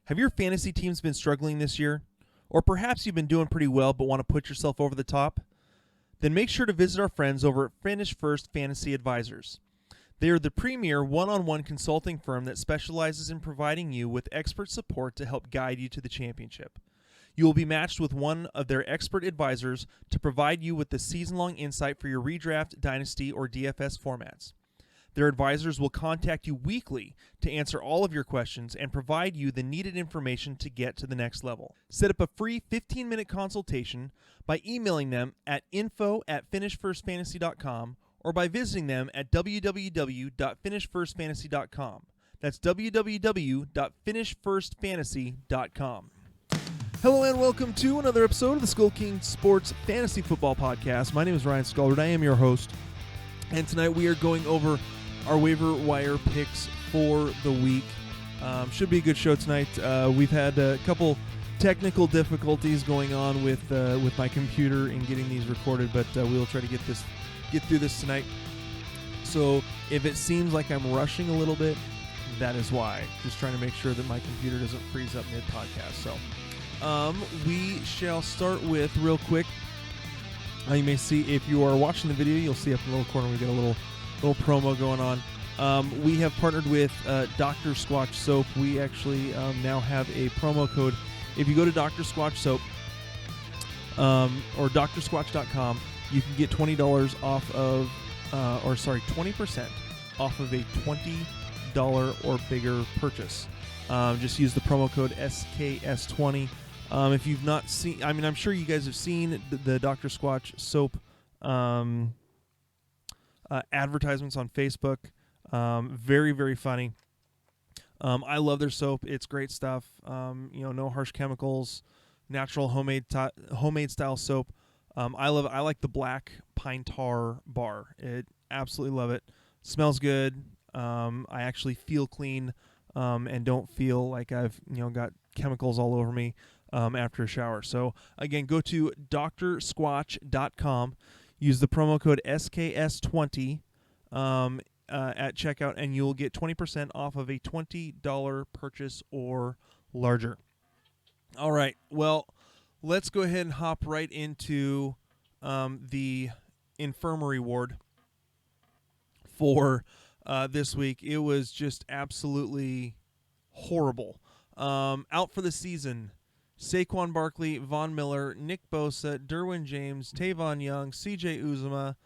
Have your fantasy teams been struggling this year? Or perhaps you've been doing pretty well but want to put yourself over the top? Then make sure to visit our friends over at Finish First Fantasy Advisors. They are the premier one-on-one consulting firm that specializes in providing you with expert support to help guide you to the championship. You will be matched with one of their expert advisors to provide you with the season-long insight for your redraft, dynasty, or DFS formats. Their advisors will contact you weekly to answer all of your questions and provide you the needed information to get to the next level. Set up a free 15-minute consultation by emailing them at info@finishfirstfantasy.com or by visiting them at www.finishfirstfantasy.com. That's www.finishfirstfantasy.com. Hello and welcome to another episode of the SkullKing Sports Fantasy Football Podcast. My name is Ryan Scullard. I am your host. And tonight we are going over our waiver wire picks for the week. Should be a good show tonight. We've had a couple technical difficulties going on with my computer in getting these recorded, but we'll try to get through this tonight. So if it seems like I'm rushing a little bit, that is why. Just trying to make sure that my computer doesn't freeze up mid-podcast. So we shall start with, real quick, you may see, if you are watching the video, you'll see up in the little corner we get a little promo going on. We have partnered with Dr. Squatch Soap. We actually now have a promo code. If you go to Dr. Squatch Soap or drsquatch.com, you can get $20 off of, 20% off of a $20 or bigger purchase. Just use the promo code SKS20. If you've not seen, I'm sure you guys have seen the Dr. Squatch Soap advertisements on Facebook. Very, very funny. I love their soap. It's great stuff. No harsh chemicals, natural homemade style soap. I like the black pine tar bar. Absolutely love it. Smells good. I actually feel clean and don't feel like I've got chemicals all over me after a shower. So again, go to drsquatch.com. Use the promo code SKS20 at checkout, and you'll get 20% off of a $20 purchase or larger. All right. Well, let's go ahead and hop right into the Infirmary ward for this week. It was just absolutely horrible. Out for the season: Saquon Barkley, Von Miller, Nick Bosa, Derwin James, Tavon Young, C.J. Uzomah.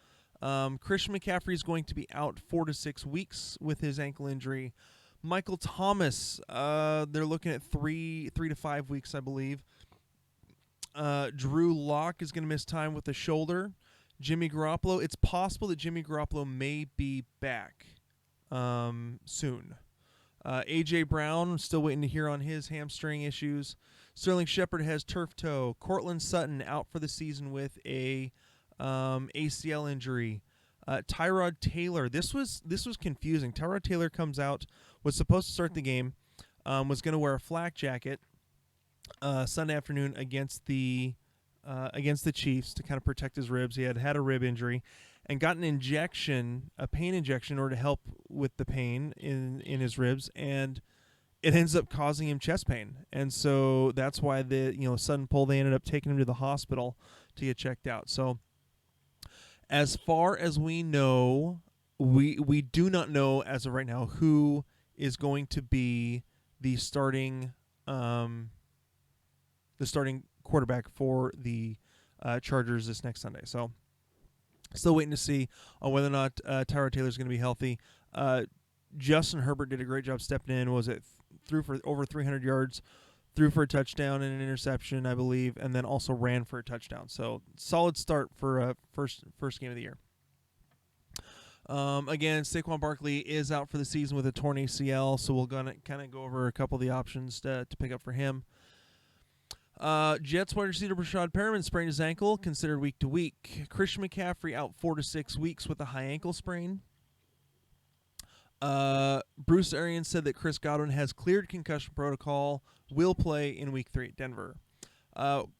Christian McCaffrey is going to be out 4 to 6 weeks with his ankle injury. Michael Thomas, they're looking at 3 to 5 weeks, I believe. Drew Lock is going to miss time with the shoulder. Jimmy Garoppolo, it's possible that Jimmy Garoppolo may be back soon. A.J. Brown, still waiting to hear on his hamstring issues. Sterling Shepard has turf toe. Cortland Sutton out for the season with a ACL injury. Tyrod Taylor, this was confusing. Tyrod Taylor comes out, was supposed to start the game, was going to wear a flak jacket Sunday afternoon against the Chiefs to kind of protect his ribs. He had a rib injury and got an injection, a pain injection, in order to help with the pain in his ribs, and it ends up causing him chest pain. And so that's why the sudden pull, they ended up taking him to the hospital to get checked out. So as far as we know, we do not know as of right now who is going to be the starting quarterback for the Chargers this next Sunday. So still waiting to see on whether or not Tyrod Taylor is going to be healthy. Justin Herbert did a great job stepping in. Threw for over 300 yards, threw for a touchdown and an interception, I believe, and then also ran for a touchdown. So solid start for first game of the year. Again, Saquon Barkley is out for the season with a torn ACL, so we're gonna kind of go over a couple of the options to pick up for him. Jets wide receiver Brashad Perriman sprained his ankle, considered week to week. Christian McCaffrey out 4 to 6 weeks with a high ankle sprain. Bruce Arians said that Chris Godwin has cleared concussion protocol, will play in week 3 at Denver.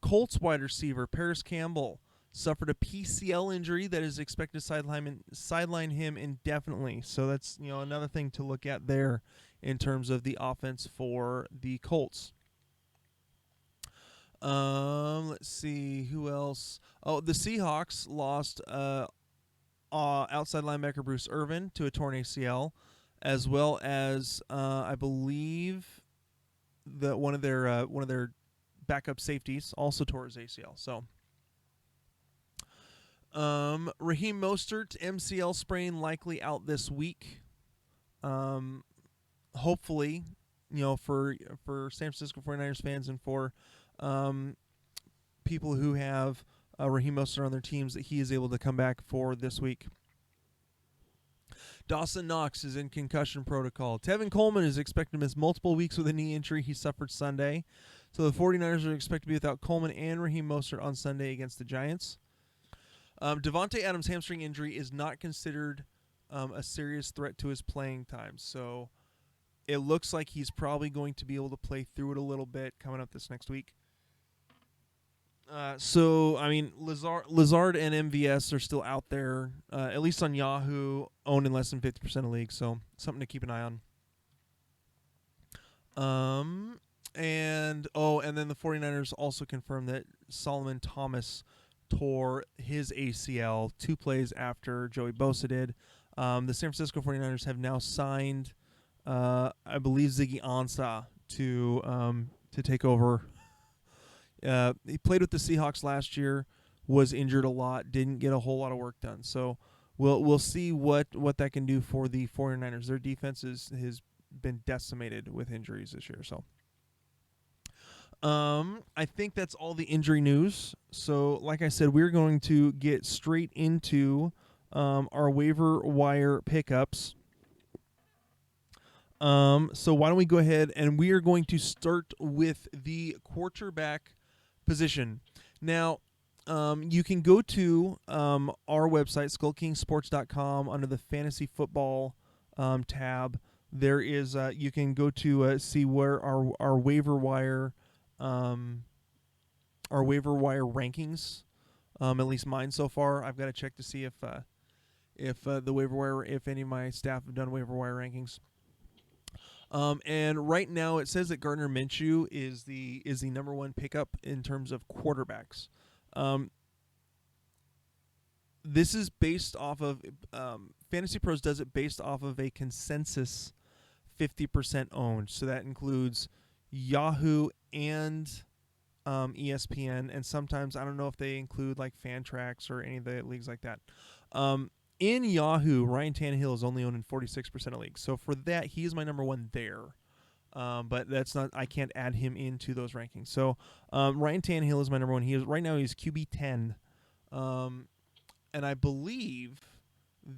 Colts wide receiver Paris Campbell suffered a PCL injury that is expected to sideline him indefinitely. So that's another thing to look at there in terms of the offense for the Colts. Let's see who else. Oh, the Seahawks lost outside linebacker Bruce Irvin to a torn ACL, as well as I believe that one of their backup safeties also tore his ACL. So, Raheem Mostert MCL sprain likely out this week. Hopefully, for San Francisco 49ers fans and for people who have Raheem Mostert on their teams, that he is able to come back for this week. Dawson Knox is in concussion protocol. Tevin Coleman is expected to miss multiple weeks with a knee injury he suffered Sunday. So the 49ers are expected to be without Coleman and Raheem Mostert on Sunday against the Giants. Devontae Adams' hamstring injury is not considered a serious threat to his playing time. So it looks like he's probably going to be able to play through it a little bit coming up this next week. Lazard and MVS are still out there, at least on Yahoo, owned in less than 50% of leagues, so something to keep an eye on. And then the 49ers also confirmed that Solomon Thomas tore his ACL 2 plays after Joey Bosa did. The San Francisco 49ers have now signed, I believe, Ziggy Ansah to take over. He played with the Seahawks last year, was injured a lot, didn't get a whole lot of work done. So we'll see what that can do for the 49ers. Their defense has been decimated with injuries this year. So I think that's all the injury news. So like I said, we're going to get straight into our waiver wire pickups. So why don't we go ahead and we are going to start with the quarterback position. Now, you can go to our website, SkullKingSports.com, under the Fantasy Football tab. There is you can go to see where our waiver wire rankings. At least mine so far. I've got to check to see if the waiver wire, if any of my staff have done waiver wire rankings. And right now it says that Gardner Minshew is the number one pickup in terms of quarterbacks. This is based off of Fantasy Pros does it based off of a consensus 50% owned. So that includes Yahoo and ESPN, and sometimes I don't know if they include like Fantrax or any of the leagues like that. In Yahoo, Ryan Tannehill is only owned in 46% of leagues. So for that, he is my number one there. But that's not. I can't add him into those rankings. So Ryan Tannehill is my number one. He's QB 10, and I believe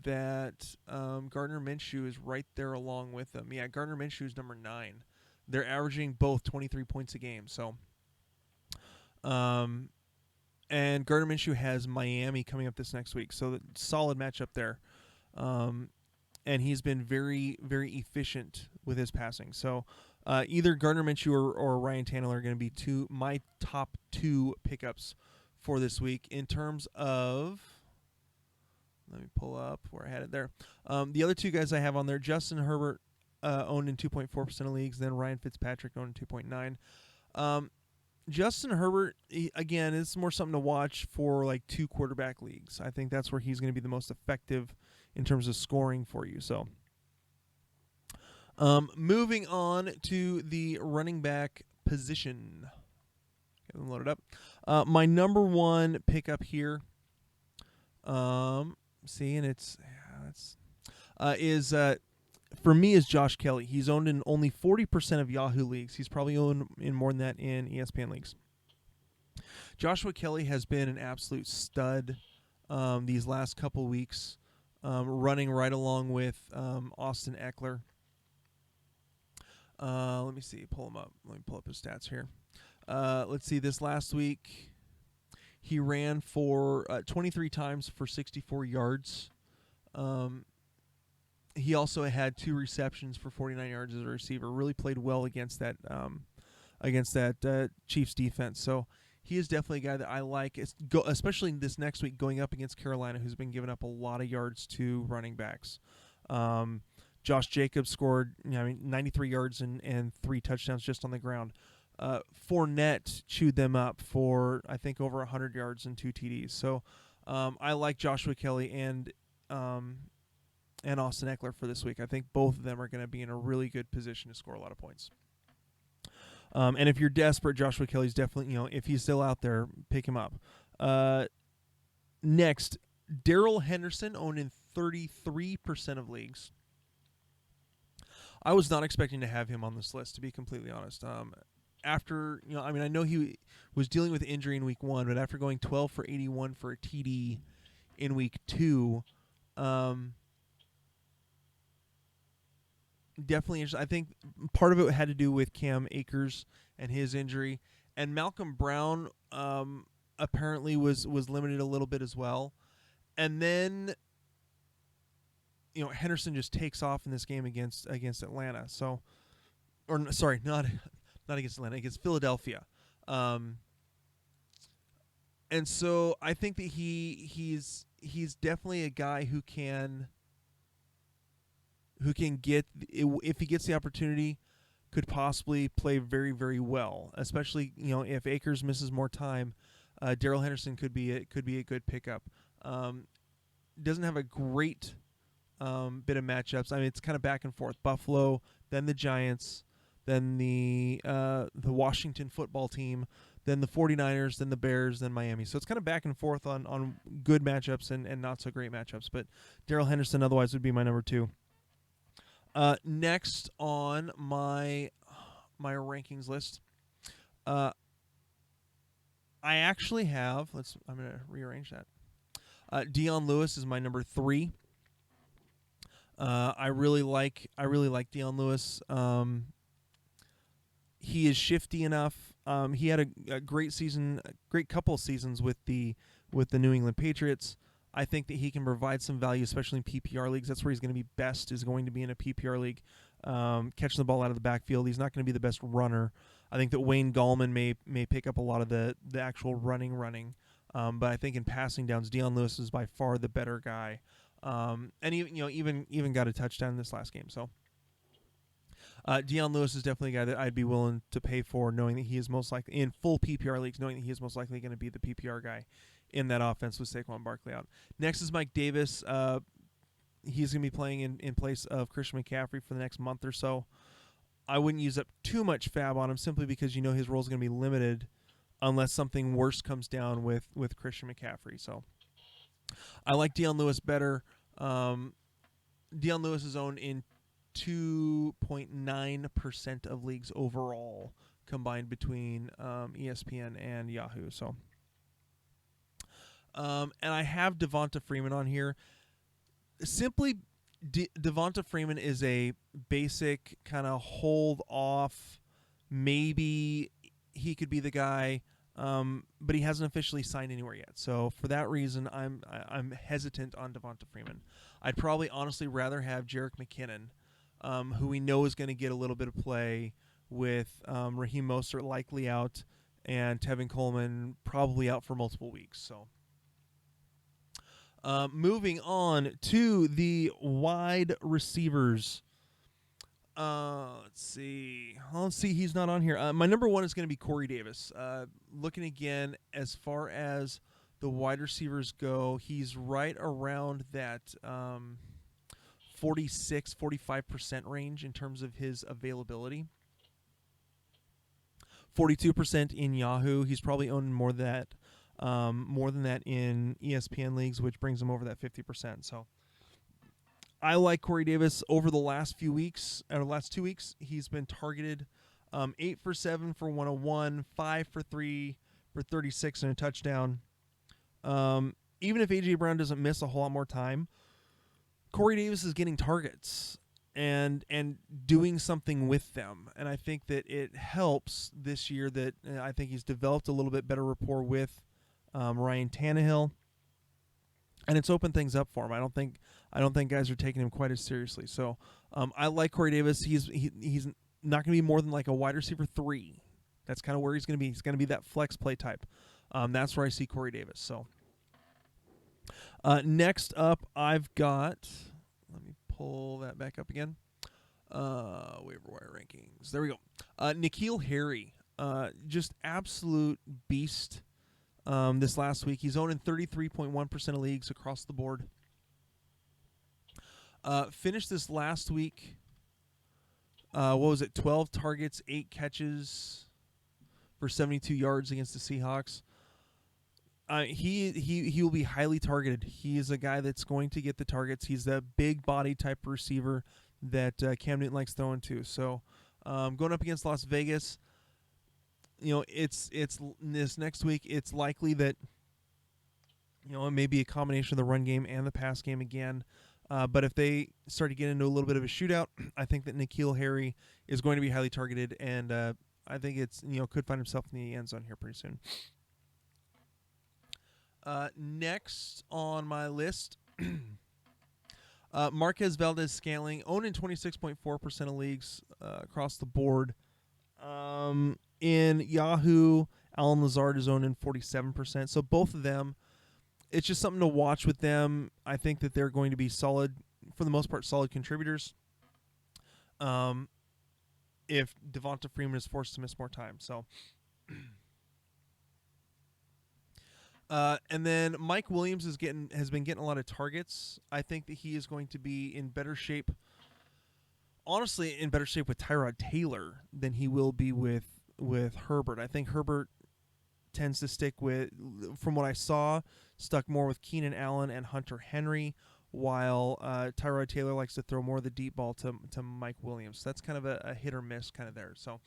that Gardner Minshew is right there along with them. Yeah, Gardner Minshew is number 9. They're averaging both 23 points a game. So. And Gardner Minshew has Miami coming up this next week, so solid matchup there. And he's been very, very efficient with his passing. So either Gardner Minshew or Ryan Tannehill are going to be my top 2 pickups for this week. In terms of, let me pull up where I had it there. The other 2 guys I have on there, Justin Herbert owned in 2.4% of leagues, then Ryan Fitzpatrick owned in 2.9%. Justin Herbert, again, is more something to watch for like 2 quarterback leagues. I think that's where he's going to be the most effective in terms of scoring for you. So, moving on to the running back position. Get them loaded up. My number 1 pickup here, for me is Josh Kelly. He's owned in only 40% of Yahoo leagues. He's probably owned in more than that in ESPN leagues. Joshua Kelly has been an absolute stud these last couple weeks, running right along with Austin Eckler. Let me see. Pull him up. Let me pull up his stats here. Let's see. This last week, he ran for 23 times for 64 yards. He also had 2 receptions for 49 yards as a receiver. Really played well against that Chiefs defense. So he is definitely a guy that I like, especially this next week going up against Carolina, who's been giving up a lot of yards to running backs. Josh Jacobs scored 93 yards and 3 touchdowns just on the ground. Fournette chewed them up for, I think, over 100 yards and 2 TDs. So I like Joshua Kelly and Austin Eckler for this week. I think both of them are going to be in a really good position to score a lot of points. And if you're desperate, Joshua Kelly's definitely, if he's still out there, pick him up. Next, Darrell Henderson, owned in 33% of leagues. I was not expecting to have him on this list, to be completely honest. After, I know he was dealing with injury in week 1, but after going 12 for 81 for a TD in week 2, definitely interesting. I think part of it had to do with Cam Akers and his injury, and Malcolm Brown apparently was limited a little bit as well. And then Henderson just takes off in this game against Atlanta. So, or sorry, not against Atlanta, against Philadelphia. And so I think that he's definitely a guy who can get, if he gets the opportunity, could possibly play very, very well. Especially if Akers misses more time, Darrell Henderson could be a good pickup. Doesn't have a great bit of matchups. It's kind of back and forth. Buffalo, then the Giants, then the Washington football team, then the 49ers, then the Bears, then Miami. So it's kind of back and forth on good matchups and not so great matchups. But Darrell Henderson otherwise would be my number 2. Next on my rankings list, I actually have. I'm going to rearrange that. Dion Lewis is my number 3. I really like Dion Lewis. He is shifty enough. He had a great season, a great couple of seasons with the New England Patriots. I think that he can provide some value, especially in PPR leagues. That's where he's going to be best, is going to be in a PPR league, catching the ball out of the backfield. He's not going to be the best runner. I think that Wayne Gallman may pick up a lot of the actual running. But I think in passing downs, Dion Lewis is by far the better guy. And even got a touchdown in this last game. So Dion Lewis is definitely a guy that I'd be willing to pay for, knowing that he is most likely in full PPR leagues, knowing that he is most likely going to be the PPR guy in that offense with Saquon Barkley out. Next is Mike Davis. He's going to be playing in place of Christian McCaffrey for the next month or so. I wouldn't use up too much fab on him simply because his role is going to be limited unless something worse comes down with Christian McCaffrey. So I like Dion Lewis better. Dion Lewis is owned in 2.9% of leagues overall, combined between ESPN and Yahoo. So, and I have Devonta Freeman on here. Simply, Devonta Freeman is a basic kind of hold off. Maybe he could be the guy, but he hasn't officially signed anywhere yet. So for that reason, I'm hesitant on Devonta Freeman. I'd probably honestly rather have Jerick McKinnon, who we know is going to get a little bit of play with Raheem Mostert likely out and Tevin Coleman probably out for multiple weeks. So moving on to the wide receivers. Let's see. He's not on here. My number 1 is going to be Corey Davis. Looking again, as far as the wide receivers go, he's right around that 45% range in terms of his availability. 42% in Yahoo. He's probably owned more than that in ESPN leagues, which brings him over that 50%. So I like Corey Davis. Over the last 2 weeks, he's been targeted 8 for 7 for 101, 5 for 3 for 36 and a touchdown. Even if A.J. Brown doesn't miss a whole lot more time, Corey Davis is getting targets and doing something with them. And I think that it helps this year that I think he's developed a little bit better rapport with Ryan Tannehill. And it's opened things up for him. I don't think guys are taking him quite as seriously. So I like Corey Davis. He's not going to be more than like a wide receiver 3. That's kind of where he's going to be. He's going to be that flex play type. That's where I see Corey Davis. So next up, I've got. Let me pull that back up again. Waiver wire rankings. There we go. N'Keal Harry, just absolute beast. This last week, he's owned in 33.1% of leagues across the board. Finished this last week. What was it? 12 targets, 8 catches for 72 yards against the Seahawks. He will be highly targeted. He is a guy that's going to get the targets. He's the big body type receiver that Cam Newton likes throwing to. So going up against Las Vegas, it's this next week. It's likely that it may be a combination of the run game and the pass game again. But if they start to get into a little bit of a shootout, I think that N'Keal Harry is going to be highly targeted, and I think it's could find himself in the end zone here pretty soon. Next on my list, Marquez Valdez-Scantling, owned in 26.4% of leagues across the board. In Yahoo, Alan Lazard is owned in 47%. So both of them, it's just something to watch with them. I think that they're going to be solid, for the most part, solid contributors. If Devonta Freeman is forced to miss more time. So, and then Mike Williams has been getting a lot of targets. I think that he is going to be in better shape. Honestly, in better shape with Tyrod Taylor than he will be with Herbert. I think Herbert tends to stick with, from what I saw, stuck more with Keenan Allen and Hunter Henry, while Tyrod Taylor likes to throw more of the deep ball to Mike Williams. So that's kind of a hit or miss kind of there. So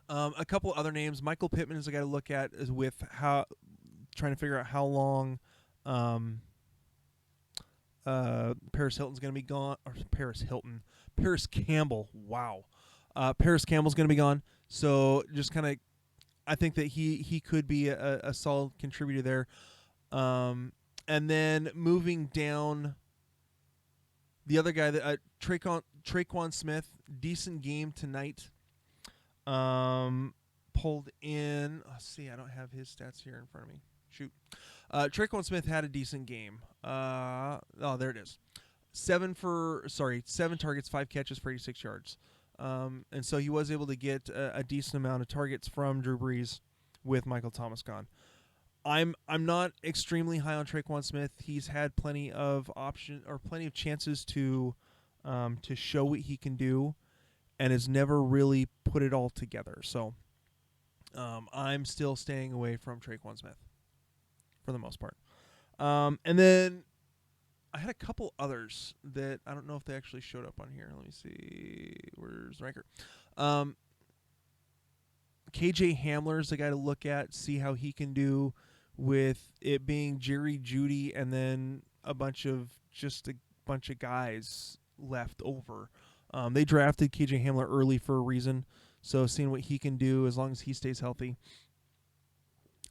a couple other names. Michael Pittman is a guy to look at with trying to figure out how long Paris Hilton's going to be gone. Or Paris Campbell. Wow. Paris Campbell's going to be gone. So just kind of, I think that he could be a solid contributor there. And then moving down, the other guy, that Traquan Smith, decent game tonight. Pulled in. Let's see, I don't have his stats here in front of me. Shoot. Traquan Smith had a decent game. There it is. 7 targets, 5 catches for 86 yards. And so he was able to get a decent amount of targets from Drew Brees with Michael Thomas gone. I'm not extremely high on Traquan Smith. He's had plenty of chances to show what he can do, and has never really put it all together. So I'm still staying away from Traquan Smith for the most part. And then I had a couple others that I don't know if they actually showed up on here. Let me see. Where's the ranker? KJ Hamler's the guy to look at, see how he can do with it being Jerry Jeudy and then a bunch of guys left over. They drafted KJ Hamler early for a reason, so seeing what he can do as long as he stays healthy.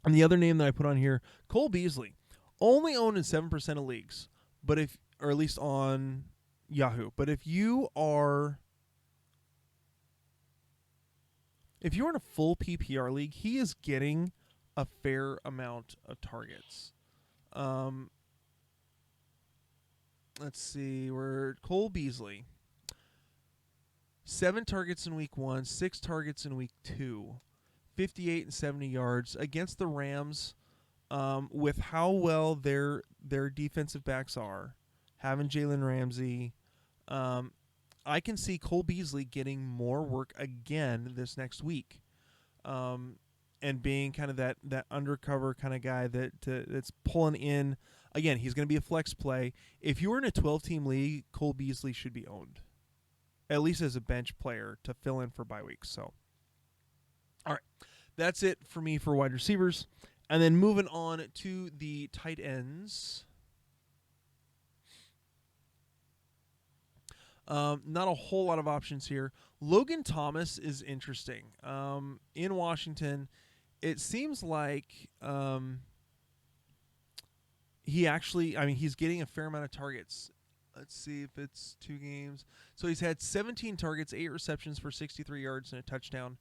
And the other name that I put on here, Cole Beasley, only owned in 7% of leagues, or at least on Yahoo. But if you are in a full PPR league, he is getting a fair amount of targets. Let's see, we're Cole Beasley. 7 targets in week 1, 6 targets in week 2, 58 and 70 yards against the Rams. With how well their defensive backs are, having Jalen Ramsey, I can see Cole Beasley getting more work again this next week, and being kind of that undercover kind of guy that's pulling in. Again, he's going to be a flex play. If you were in a 12-team league, Cole Beasley should be owned, at least as a bench player to fill in for bye weeks. So, all right, that's it for me for wide receivers. And then moving on to the tight ends. Not a whole lot of options here. Logan Thomas is interesting. In Washington, it seems like he's getting a fair amount of targets. Let's see if it's 2 games. So he's had 17 targets, 8 receptions for 63 yards and a touchdown.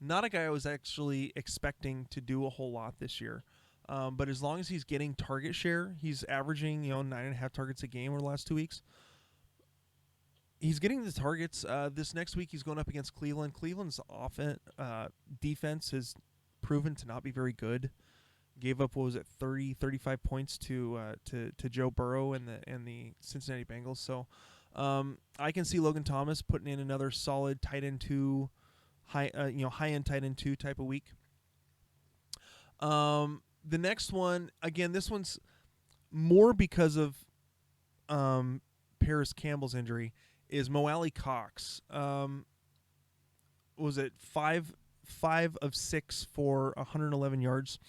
Not a guy I was actually expecting to do a whole lot this year. But as long as he's getting target share, he's averaging 9.5 targets a game over the last 2 weeks. He's getting the targets. This next week he's going up against Cleveland. Cleveland's defense has proven to not be very good. Gave up 35 points to Joe Burrow and the Cincinnati Bengals. So I can see Logan Thomas putting in another solid tight end 2, high end tight end 2 type of week. The next one, again, this one's more because of Paris Campbell's injury, is alie-cox. Was it 5 of 6 for 111 yards?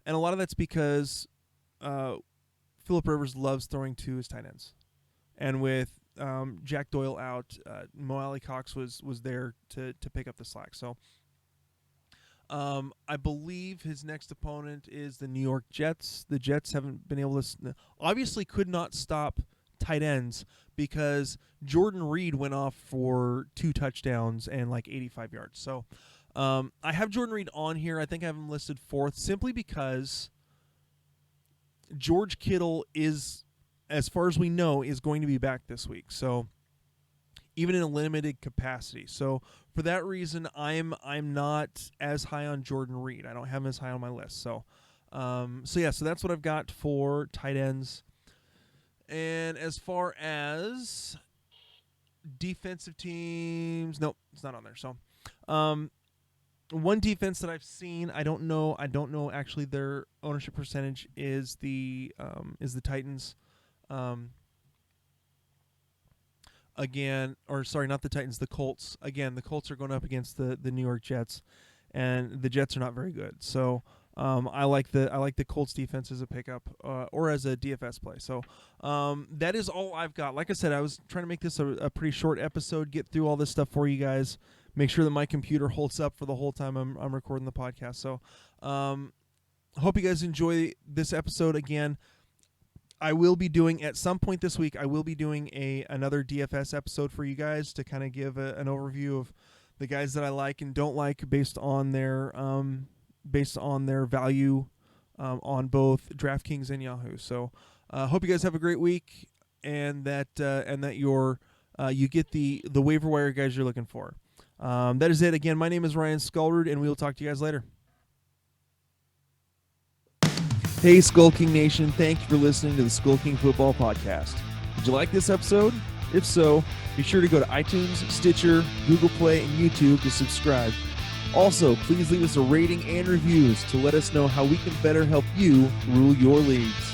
And a lot of that's because Phillip Rivers loves throwing to his tight ends. And with Jack Doyle out, alie-cox was there to pick up the slack. So I believe his next opponent is the New York Jets. The Jets haven't been able to obviously could not stop tight ends because Jordan Reed went off for 2 touchdowns and like 85 yards. So I have Jordan Reed on here. I think I have him listed 4th simply because George Kittle is, as far as we know, is going to be back this week. So even in a limited capacity. So for that reason, I'm not as high on Jordan Reed. I don't have him as high on my list. So so that's what I've got for tight ends. And as far as defensive teams, nope, it's not on there. So one defense that I've seen, I don't know actually their ownership percentage is the Titans. The Colts. Again, the Colts are going up against the New York Jets, and the Jets are not very good. So I like the Colts defense as a pickup or as a DFS play. So that is all I've got. Like I said, I was trying to make this a pretty short episode, get through all this stuff for you guys, make sure that my computer holds up for the whole time I'm recording the podcast. So hope you guys enjoy this episode. Again, I will be doing, at some point this week, another DFS episode for you guys to kind of give an overview of the guys that I like and don't like based on their value on both DraftKings and Yahoo. So hope you guys have a great week and that you get the waiver wire guys you're looking for. That is it. Again, my name is Ryan Skullrud, and we will talk to you guys later. Hey, SkullKing Nation. Thank you for listening to the SkullKing Football Podcast. Did you like this episode? If so, be sure to go to iTunes, Stitcher, Google Play, and YouTube to subscribe. Also, please leave us a rating and reviews to let us know how we can better help you rule your leagues.